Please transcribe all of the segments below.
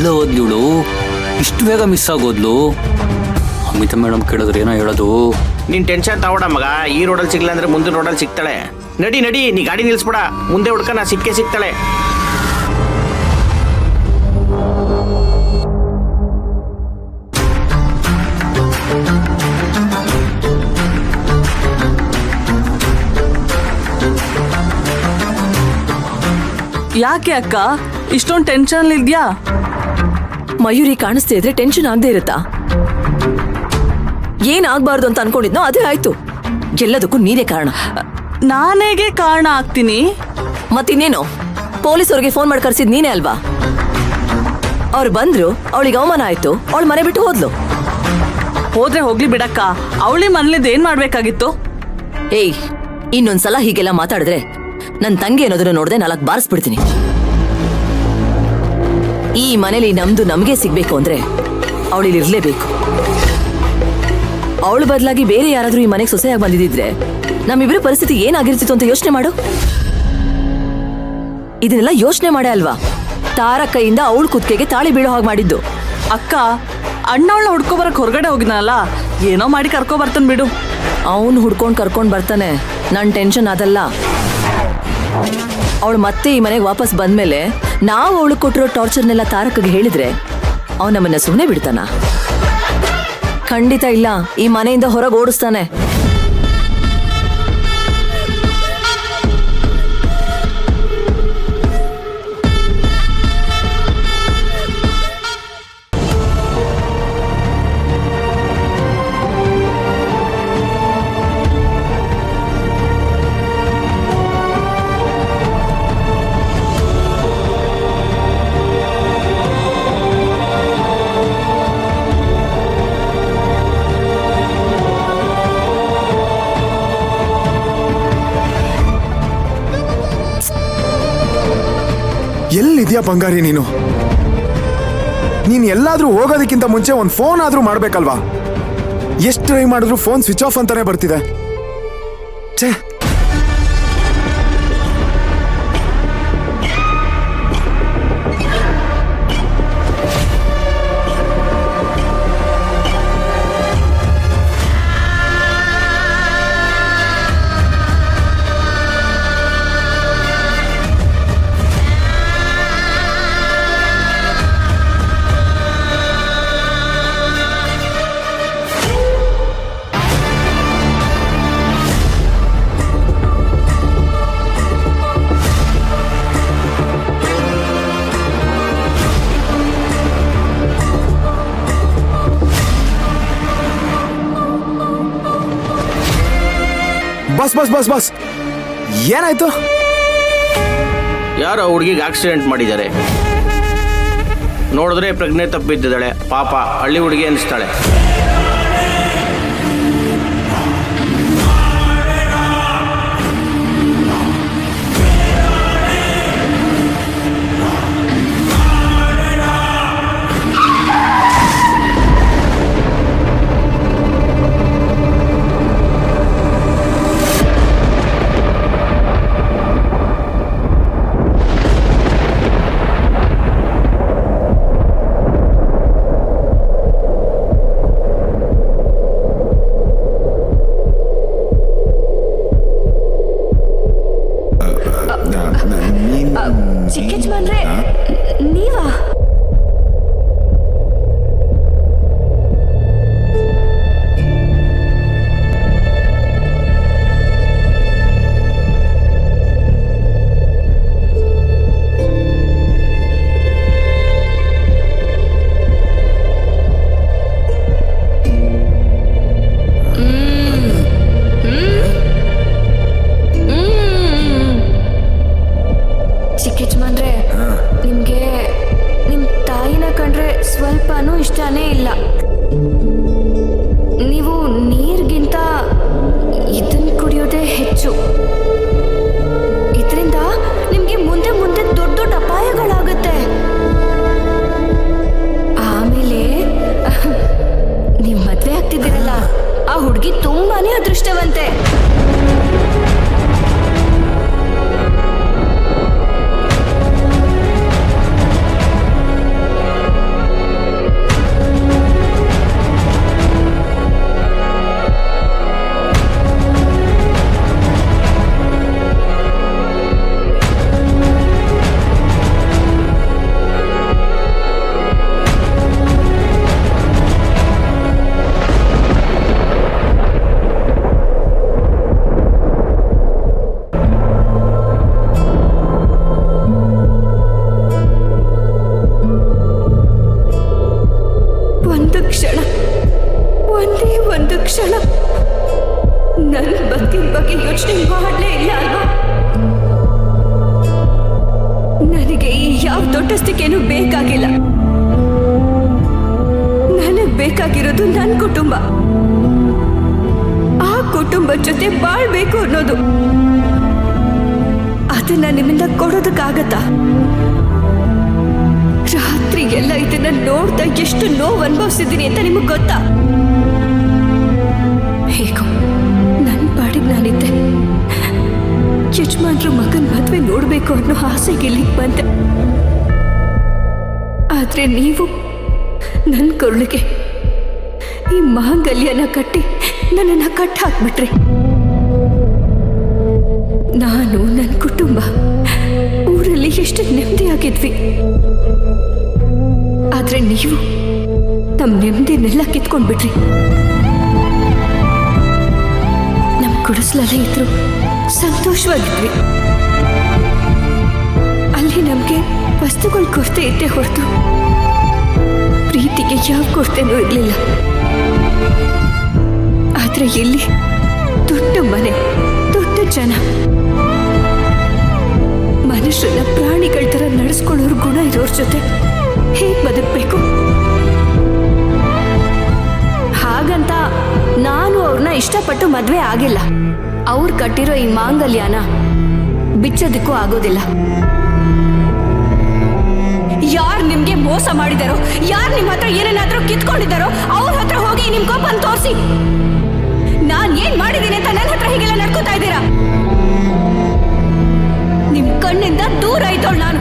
ಎಲ್ಲ ಹೋದ್ಲಿವಳು ಇಷ್ಟು ಬೇಗ ಮಿಸ್ ಆಗೋದ್ಲು. ಅಮಿತಾ ಮೇಡಮ್ ಕೇಳಿದ್ರೆ ಏನೋ ಹೇಳೋದು. ನೀನ್ ಟೆನ್ಷನ್ ತಗೋಡ ಮಗ, ಈ ರೋಡಲ್ಲಿ ಸಿಗ್ಲ ಅಂದ್ರೆ ಮುಂದಿನ ರೋಡಲ್ಲಿ ಸಿಗ್ತಾಳೆ. ನಡಿ ನಡಿ, ನೀ ಗಾಡಿ ನಿಲ್ಸ್ಬೇಡ, ಮುಂದೆ ಹುಡ್ಕನ ಸಿಕ್ಕೇ ಸಿಗ್ತಾಳೆ. ಯಾಕೆ ಅಕ್ಕ ಇಷ್ಟೊಂದು ಟೆನ್ಷನ್ ಇದ್ಯಾ? ಮಯೂರಿ ಕಾಣಿಸ್ತಾ ಇದ್ರೆ ಟೆನ್ಷನ್ ಆಗದೆ ಇರುತ್ತಾ? ಏನಾಗಬಾರ್ದು ಅಂತ ಅನ್ಕೊಂಡಿದ್ನೋ ಅದೇ ಆಯ್ತು. ಎಲ್ಲದಕ್ಕೂ ನೀನೇ ಕಾರಣ. ನಾನೇಗೆ ಕಾರಣ ಆಗ್ತೀನಿ? ಮತ್ತಿನ್ನೇನು, ಪೊಲೀಸವ್ರಿಗೆ ಫೋನ್ ಮಾಡಿ ಕರ್ಸಿದ್ ನೀನೇ ಅಲ್ವಾ? ಅವ್ರು ಬಂದ್ರು, ಅವಳಿಗೆ ಅವಮಾನ ಆಯ್ತು, ಅವಳು ಮನೆ ಬಿಟ್ಟು ಹೋದ್ಲು. ಹೋದ್ರೆ ಹೋಗ್ಲಿ ಬಿಡಕ್ಕ, ಅವಳಿ ಮನೇಲಿದ್ದು ಏನ್ ಮಾಡ್ಬೇಕಾಗಿತ್ತು? ಏಯ್, ಇನ್ನೊಂದ್ಸಲ ಹೀಗೆಲ್ಲ ಮಾತಾಡಿದ್ರೆ ನನ್ ತಂಗಿ ಅನ್ನೋದನ್ನ ನೋಡ್ದೆ 4 ಬಾರಿಸ್ಬಿಡ್ತೀನಿ. ಈ ಮನೇಲಿ ನಮ್ದು ನಮ್ಗೆ ಸಿಗ್ಬೇಕು ಅಂದ್ರೆ ಅವಳಿಲ್ಲಿ ಇರ್ಲೇಬೇಕು. ಅವಳು ಬದಲಾಗಿ ಬೇರೆ ಯಾರಾದ್ರೂ ಈ ಮನೆಗೆ ಸೊಸೆಯಾಗಿ ಬಂದಿದ್ರೆ ನಮ್ಮಿಬ್ರ ಪರಿಸ್ಥಿತಿ ಏನಾಗಿರ್ತಿತ್ತು ಅಂತ ಯೋಚನೆ ಮಾಡು. ಇದನ್ನೆಲ್ಲ ಯೋಚನೆ ಮಾಡೇ ಅಲ್ವಾ ತಾರ ಕೈಯಿಂದ ಅವಳು ಕುತ್ತಿಗೆಗೆ ತಾಳಿ ಬೀಳೋ ಹಾಗೆ ಮಾಡಿದ್ದು. ಅಕ್ಕ, ಅಣ್ಣ ಅವಳನ್ನ ಹುಡ್ಕೊಬರಕ್ ಹೊರಗಡೆ ಹೋಗಿದ್ನಲ್ಲ, ಏನೋ ಮಾಡಿ ಕರ್ಕೊ ಬರ್ತಾನೆ ಬಿಡು. ಅವನು ಹುಡ್ಕೊಂಡ್ ಕರ್ಕೊಂಡ್ ಬರ್ತಾನೆ, ನನ್ ಟೆನ್ಷನ್ ಅದಲ್ಲ. ಅವಳು ಮತ್ತೆ ಈ ಮನೆಗೆ ವಾಪಸ್ ಬಂದ್ಮೇಲೆ ನಾವು ಅವಳು ಕೊಟ್ಟಿರೋ ಟಾರ್ಚರ್ನೆಲ್ಲ ತಾರಕ್ಗೆ ಹೇಳಿದ್ರೆ ಅವನು ನಮ್ಮನ್ನ ಸುಮ್ಮನೆ ಬಿಡ್ತಾನ? ಖಂಡಿತ ಇಲ್ಲ, ಈ ಮನೆಯಿಂದ ಹೊರಗೆ ಓಡಿಸ್ತಾನೆ. ಎಲ್ಲಿದ್ಯಾ ಬಂಗಾರಿ ನೀನು? ನೀನ್ ಎಲ್ಲಾದ್ರೂ ಹೋಗೋದಕ್ಕಿಂತ ಮುಂಚೆ ಒಂದು ಫೋನ್ ಆದ್ರೂ ಮಾಡ್ಬೇಕಲ್ವಾ? ಎಷ್ಟು ಟ್ರೈ ಮಾಡಿದ್ರು ಫೋನ್ ಸ್ವಿಚ್ ಆಫ್ ಅಂತಾನೆ ಬರ್ತಿದೆ. ಛೇ, ಬಸ್ ಬಸ್ ಬಸ್ ಬಸ್ ಏನಾಯ್ತು? ಯಾರೋ ಹುಡುಗಿಗೆ ಆಕ್ಸಿಡೆಂಟ್ ಮಾಡಿದ್ದಾರೆ. ನೋಡಿದ್ರೆ ಪ್ರಜ್ಞೆ ತಪ್ಪಿದ್ದಾಳೆ. ಪಾಪ, ಹಳ್ಳಿ ಹುಡುಗಿ ಅನಿಸ್ತಾಳೆ. ಚಿಕ್ಕಜ್ಮನ್ರೆ, ನೀವಾ? ದೊಡ್ಡಸ್ತಿಕೇನು ಬೇಕಾಗಿಲ್ಲ. ನನಗ್ ಬೇಕಾಗಿರೋದು ನನ್ನ ಕುಟುಂಬ. ಆ ಕುಟುಂಬದ ಜೊತೆ ಬಾಳ್ಬೇಕು ಅನ್ನೋದು. ಅದನ್ನ ನಿಮ್ಮಿಂದ ಕೊಡೋದಕ್ಕಾಗತ್ತಾ? ರಾತ್ರಿ ಎಲ್ಲ ಇದನ್ನ ನೋಡ್ತಾ ಎಷ್ಟು ನೋವು ಅನುಭವಿಸಿದ್ದೀನಿ ಅಂತ ನಿಮಗ್ ಗೊತ್ತಾ? ಹೇಗೋ ನನ್ನ ಪಾಡಿಗೆ ನಾನಿದ್ದೆ. ಯಜಮಾನ್ರು ಮಗನ್ ಮದ್ವೆ ನೋಡ್ಬೇಕು ಅನ್ನೋ ಆಸೆಗೆ ಇಲ್ಲಿಗೆ ಬಂದೆ. ಆದ್ರೆ ನೀವು ನನ್ನ ಕೊರಳಿಗೆ ಈ ಮಾಂಗಲ್ಯನ ಕಟ್ಟಿ ನನ್ನನ್ನ ಕಟ್ಟ ಹಾಕ್ಬಿಟ್ರಿ. ನಾನು ನನ್ನ ಕುಟುಂಬ ಊರಲ್ಲಿ ಎಷ್ಟು ನೆಮ್ಮದಿಯಾಗಿದ್ವಿ. ಆದ್ರೆ ನೀವು ನಮ್ಮ ನೆಮ್ಮದಿನೆಲ್ಲ ಕಿತ್ಕೊಂಡ್ಬಿಟ್ರಿ. ನಮ್ಮ ಗುಡಿಸ್ಲಲ್ಲೇ ಇದ್ರು ಸಂತೋಷವಾಗಿದ್ವಿ. ಅಲ್ಲಿ ನಮ್ಗೆ ವಸ್ತುಗಳ ಕೊರತೆ ಇದ್ದೇ ಹೊರತು ಪ್ರೀತಿಗೆ ಯಾವ ಕೊರತೆನೂ ಇರಲಿಲ್ಲ. ಆದ್ರೆ ಇಲ್ಲಿ ದೊಡ್ಡ ಮನೆ, ದೊಡ್ಡ ಜನ, ಮನುಷ್ಯರನ್ನ ಪ್ರಾಣಿಗಳ ತರ ನಡೆಸ್ಕೊಳ್ಳೋರು ಗುಣ ಇರೋರ್ ಜೊತೆ ಹೇಗ್ ಬದುಕಬೇಕು? ಹಾಗಂತ ನಾನು ಅವ್ರನ್ನ ಇಷ್ಟಪಟ್ಟು ಮದ್ವೆ ಆಗಿಲ್ಲ. ಅವ್ರು ಕಟ್ಟಿರೋ ಈ ಮಾಂಗಲ್ಯನ ಬಿಚ್ಚೋದಕ್ಕೂ ಆಗೋದಿಲ್ಲ. ಯಾರು ನಿಮ್ಗೆ ಮೋಸ ಮಾಡಿದಾರೋ, ಯಾರು ನಿಮ್ಮ ಹತ್ರ ಏನೇನಾದ್ರೂ ಕಿತ್ಕೊಂಡಿದ್ದಾರೋ ಅವ್ರ ಹತ್ರ ಹೋಗಿ ನಿಮ್ ಕೋಪನ್ ತೋರಿಸಿ. ನಾನ್ ಏನ್ ಮಾಡಿದ್ದೀನಿ ಅಂತ ನನ್ನ ಹತ್ರ ಹೀಗೆಲ್ಲ ನಡ್ಕೋತಾ ಇದ್ದೀರಾ? ನಿಮ್ ಕಣ್ಣಿಂದ ದೂರ ಆಯ್ತೋಳ್ ನಾನು.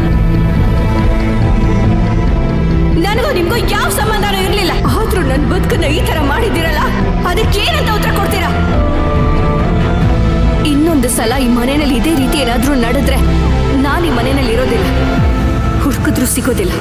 ನನಗೂ ನಿಮ್ಗೂ ಯಾವ ಸಂಬಂಧನೂ ಇರ್ಲಿಲ್ಲ. ಆದ್ರೂ ನನ್ ಬದುಕನ್ನ ಈ ತರ ಮಾಡಿದ್ದೀರಲ್ಲ, ಅದಕ್ಕೇನಂತ ಉತ್ತರ ಕೊಡ್ತೀರಾ? ಇನ್ನೊಂದು ಸಲ ಈ ಮನೆಯಲ್ಲಿ ಇದೇ ರೀತಿ ಏನಾದ್ರೂ ನಡೆದ್ರೆ ನಾನು ಈ ಮನೆಯಲ್ಲಿ ಇರೋದಿಲ್ಲ, ಹುಡುಕಿದ್ರೂ ಸಿಗೋದಿಲ್ಲ.